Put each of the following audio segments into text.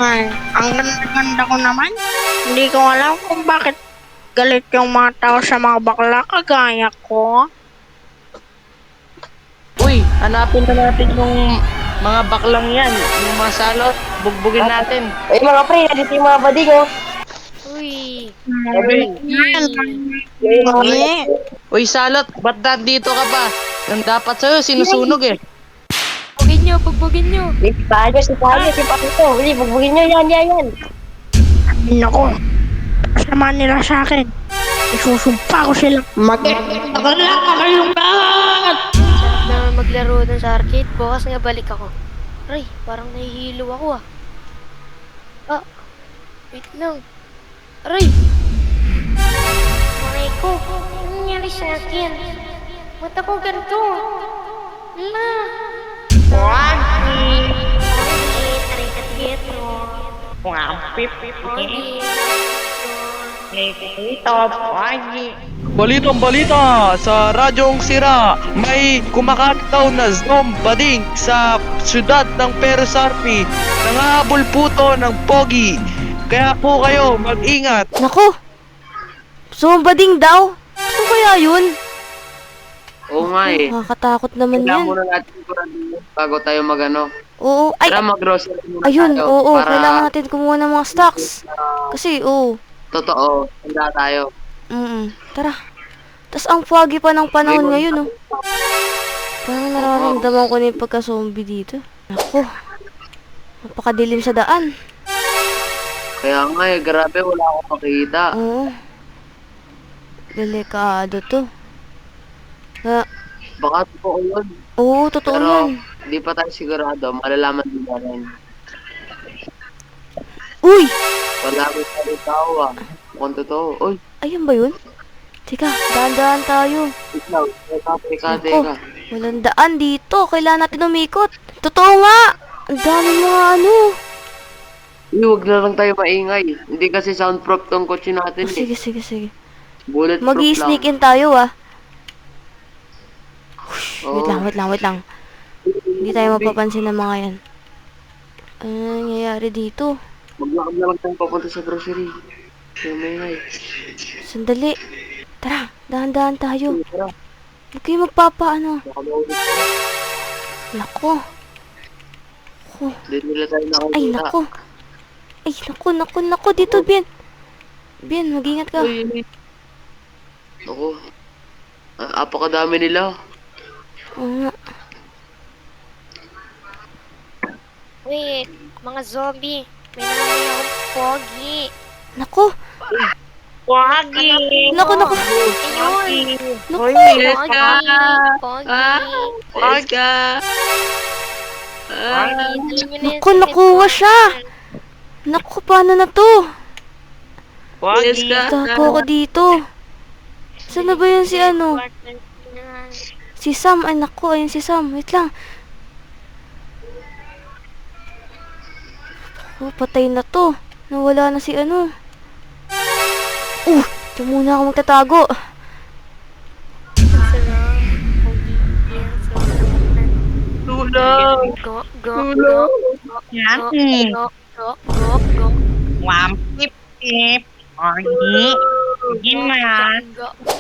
Ay, ang ganda-ganda ko naman. Hindi ko alam kung bakit galit yung mga tao sa mga bakla kagaya ko. Uy, hanapin na natin yung mga baklang yan. Yung mga salot, bugbugin natin. Ay mga pre, nandito yung mga bading oh. Uy! Sabi, Yan. Yung mga Mali. uy salot, ba't nandito ka pa? Yung dapat sa'yo, sinusunog eh. Bugbugin nyo! si Panyo, si Panyo. Uli, bugbugin nyo yan. Nako, sama nila sa akin. Isusumpa ko sila. Magkakala ka kayong lahat! Sarap naman maglaro dun sa arcade. Bukas nga balik ako. Aray, parang nahihilo ako ah. Ah, wait lang. Aray! Aray ko, ano nangyari sa akin? Ba't ako ganito? Ala! Wagi! Aray ka dito. Wagi! Balitang balita sa Radyong Sira, may kumakalat daw na zombading sa syudad ng Perusarpi. Nangahabol po to ng pogi. Kaya po kayo, mag-ingat. Nako! Sumbading daw? Ano kaya yun? Oo nga eh. Nakakatakot naman Kailangan yan. muna natin siguraduhin bago tayo magano. Oo, ay, Tara mag-grocery muna ayun, tayo oo, para kailangan natin kumuha ng mga stocks. Kasi, oo, totoo, handa tayo. tara. Tas ang foggy pa ng panahon Ayun. ngayon, oh. Parang nararamdaman ko na yung pagka-zombie dito. Nako, napakadilim sa daan. Kaya nga eh, grabe, wala akong makita. Oo. Delikado to. Ah, Baka totoo yun. oo, totoo Pero, yan. hindi pa tayo sigurado. Malalaman din natin. Uy! Wala ko tayo tao ah. Mukhang totoo. Uy, Ayun ba yun? Teka, daan-daan tayo. ikaw. Teka. Nako, walang daan dito. Kailangan natin umikot. Totoo nga! Ang dami mga ano. Uy, huwag na lang tayo maingay. Hindi kasi soundproof tong kotse natin eh. Sige, sige, sige. Bulletproof Mag-i-sneak lang. in tayo, ah. Oo. Wait lang. Hindi tayo mapapansin ng mga yan. Ano nangyayari dito? Maglakad na lang tayo papunta sa grocery. Kaya maingay. Sandali. Tara, dahan-dahan tayo. Tara, Huwag kayo magpapaano. baka maulit. Nako. Hindi nila tayo nakakita. Ay, nako. Ay, nako. Dito, Bien. Bien, mag-ingat ka. Uy. Ako. Apakadami nila. Oo nga. Wait, mga zombie. May nangyari akong pogi. Nako. Wagi! Nako. Ayun! Nako. Pogi! Pogi! Nako, nakuha siya. Nako, paano na to? Wagi! Tago ko dito. Saan na ba yun si ano? Si Sam. Ay, nako. Ayun si Sam. Wait lang. Oh, patay na to. Nawala na si ano. Ito muna ako magtatago. Tulong! Go. Yan. Go. Wampip-tip. Wagi! Sige na.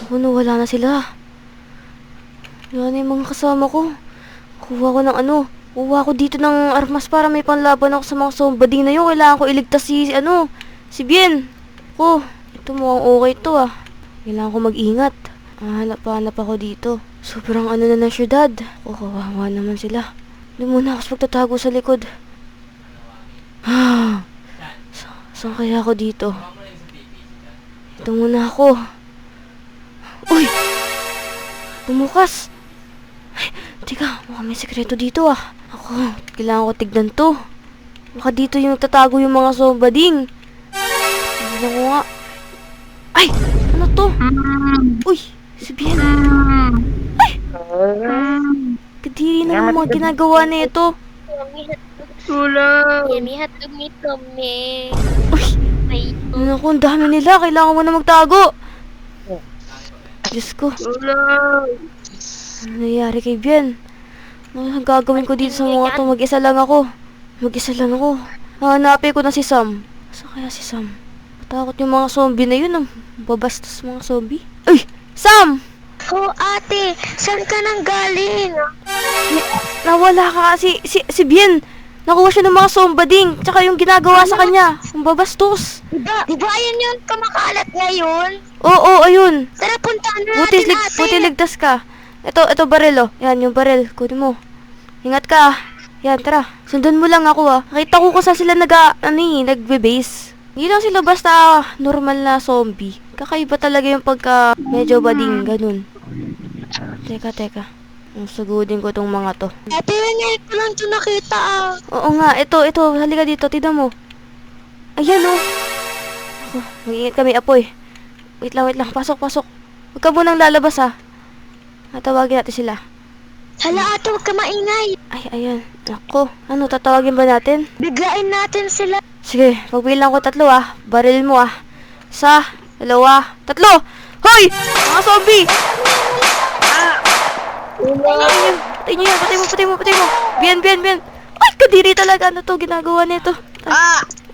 Ano, wala na sila. Wala na yung mga kasama ko. Kuha ko dito ng armas para may panlaban ako sa mga zombading na yun. Kailangan ko iligtas si Bien. Ito mukhang okay to ah. Kailangan ko mag-ingat. Hanap ako dito. Sobrang ano na ng syudad. Kawawa naman sila. Doon muna ako sa pagtatago sa likod. Saan kaya ako dito? Ito muna ako. Uy! Bumukas! Ay, teka, mukhang may sekreto dito ah. Kailangan ko tignan to. Baka dito yung tatago yung mga zombading. Tignan ko nga. Ay! Ano to? Uy! Si Bien. Ay! Kadiri na yung mga ginagawa na ito. Tulong! Yummy hotdog ni Tommy. Uy! Ay, Naku, ang dami nila. Kailangan mo na magtago. Diyos ko. Tulong! Ano nangyari kay Bien? Ano ang gagawin ko dito sa mga to? Mag-isa lang ako. Hanapin ko na si Sam. Saan kaya si Sam? Matakot yung mga zombie na yun. Babastos mga zombie. Uy! Sam! Oh, ate, saan ka nang galing? Nawala ka kasi. Si Bien. Nakuha siya ng mga zombading. Tsaka yung ginagawa sa kanya. Ang babastos. Diba yun yung kumakalat ngayon? Oo, ayun. Tara, puntaan na Buti, natin ate. buti ligtas ka. Ito baril, oh. Yan, yung baril. Kunin mo. Ingat ka, ah. Yan, tara. Sundan mo lang ako, ah. Nakita ko kung saan sila nagbe-base. Hindi lang sila basta normal na zombie. Kakaiba talaga yung pagka medyo bading, ganun. Teka. Sugudin ko tong mga to. Ate, ngayon ko lang ito nakita ah. Oo nga, ito. Halika dito, tignan mo. Ayan, oh. Ako, mag-ingat kami, apoy. Wait lang. Pasok. Huwag ka munang lalabas, ah. Tatawagin natin sila. Hala ate, huwag ka maingay. Ay, ayan. Ako, ano, tatawagin ba natin? Biglain natin sila. Sige, pagbilang ko 3, ah. Baril mo, ah. 1, 2, 3. Hoy! Mga zombie! Patay nyo yan. Patay mo. Bien. Ay, kadiri talaga. Ano to ginagawa nito?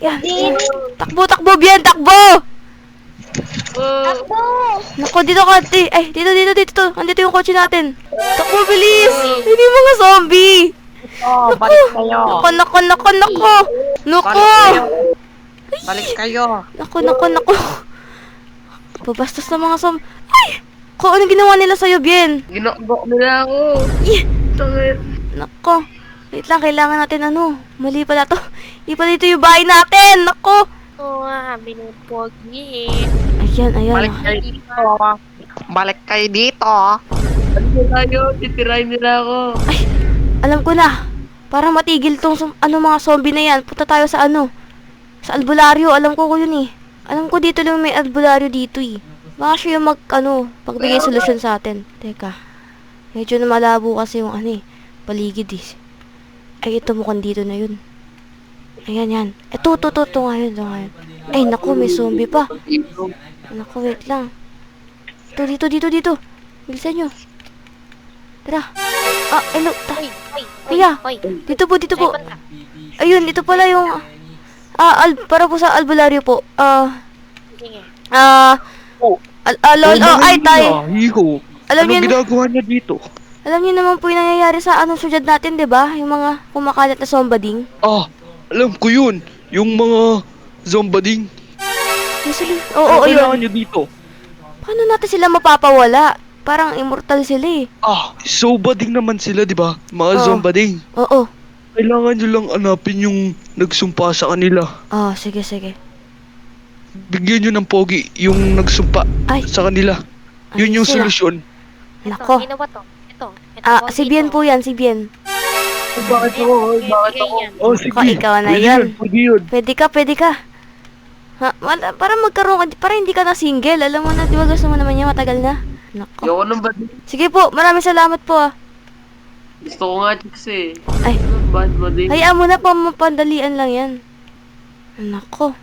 Yan. Takbo, Bien. Takbo! Ako. Naku, dito ka. Ay, dito. Andito yung kotse natin. Takbo, bilis! Hindi mga zombie! Balik kayo. Naku! Balik kayo. Naku. Babastos na mga zombie. Ay! Ko, anong ginawa nila sa'yo, Bien? Ginokbok nila ako. Tangit. Nako. Wait lang, kailangan natin mali pala to. Di pala ito yung bahay natin. Nako. Oo nga, binupogi eh. Ayan. Balik kayo dito. Balik kayo. Titirahin nila ako. Ay, alam ko na. Para matigil tong mga zombie na yan, punta tayo sa sa albularyo. Alam ko yun eh. Alam ko dito lang may albularyo dito eh. Baka siya yung pagbigay solusyon sa atin. Teka. Medyo na malabo kasi yung paligid eh. Ay, ito mukhang dito na yun. Ayan. Ito nga yun. Ay, naku, may zombie pa. Naku, wait lang. Dito. Bilisan nyo. Tara. Hello. Kuya, dito po. Ayun, ito pala yung... para po sa albularyo po. Sige. Higo. Alam Anong niyo, ginagawa niya dito? alam niyo naman po yung nangyayari sa syudad natin, di ba? Yung mga kumakalat na zombading. Alam ko yun. Yung mga zombading. Oo, Ano kailangan yun. niyo dito? Paano natin sila mapapawala? Parang immortal sila eh. Zombading naman sila, di ba? Mga Oo. zombading. Oo. Kailangan nyo lang hanapin yung nagsumpa sa kanila. Sige. Bigyan nyo ng pogi yung nagsumpa Ay. sa kanila. Yun yung sila. solusyon. Nako. Sino ba to? Ito. Si Bien po yan, si Bien. Bakit ako? Bakit ako? Sige. Ikaw na Pwede yan. Pwede yun. Pwede ka. Para magkaroon ka, para hindi ka na single. Alam mo na, di ba gusto mo naman yan, matagal na. Nako. Ayoko nang ba? Sige po, maraming salamat po ah. Gusto ko nga chicks eh. Ay. Bad mo din. Hayaan mo na, pandalian lang yan. Nako.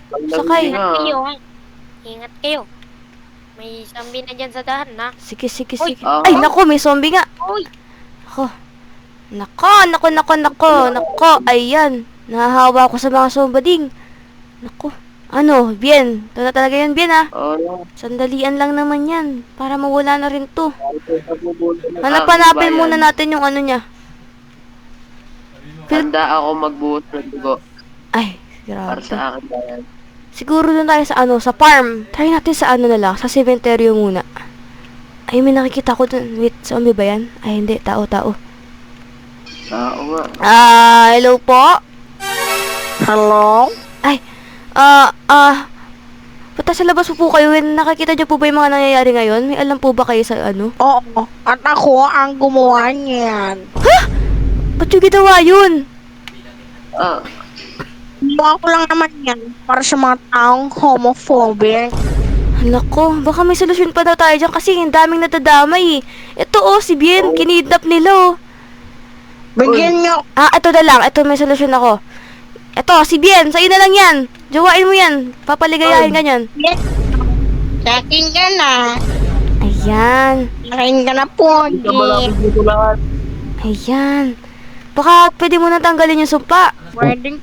Sakay. Ingat kayo ha. Ingat kayo. May zombie na dyan sa dahan na. Sige. Ah. Ay, nako, may zombie nga. Uy! Nako. Ayan. Nahahawa ako sa mga zombading. Nako. Bien. Ito na talaga yun, Bien ah. Sandalian lang naman yan. Para mawala na rin to. Hanapin muna natin yung niya. Handa ako magbuhos ng dugo. Ay, Para grabe. sa akin na yan. Siguro doon tayo sa sa farm. Try natin sa na lang, sa cemetery muna. Ay, may nakikita ko doon. Wait, zombie ba yan? Ay, hindi. Tao. Oo nga. Hello po? Hello? Ay, punta sa labas po kayo. Nakikita niyo po ba yung mga nangyayari ngayon? May alam po ba kayo sa Oo. At ako ang gumawa niyan. Ba't yung ginawa yun? Ginawa ko lang naman yan para sa mga taong homophobic. Nako, baka may solusyon pa daw tayo dyan kasi ang daming nadadamay eh. Ito si Bien, kinidnap nila Bigyan niyo. Ito na lang. Ito, may solusyon ako. Ito, si Bien, sa'yo na lang yan. Jawain mo yan. Papaligayahin ka niyan. Sa akin ka na. Ayan. Nakain ka na po. Ito malapit dito lahat. Ayan. Baka pwede mo na tanggalin yung sumpa. Pwede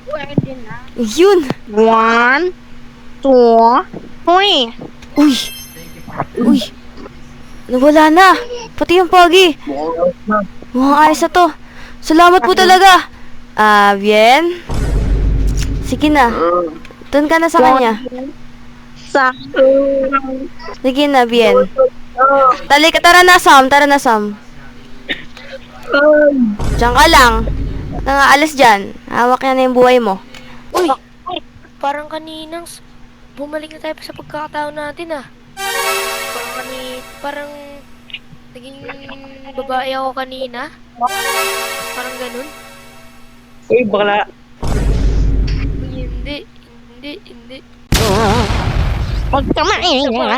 na. Yun! 1, 2, 3. Uy! Uy! Nawala na! Pati yung Pogi! Mukhang ayos na to. Salamat po talaga! Bien? Sige na. Doon ka na sa kanya. Sakto. Sige na, Bien. Tara na, Sam. Tara na, Sam. Diyan ka lang. Nangaalis dyan. Hawak yan na yung buhay mo. Uy! Parang kaninang bumalik na tayo sa pagkakataon natin ah. Parang naging babae ako kanina. Parang ganun. Uy, bakla. Hindi. Huwag ka maingay.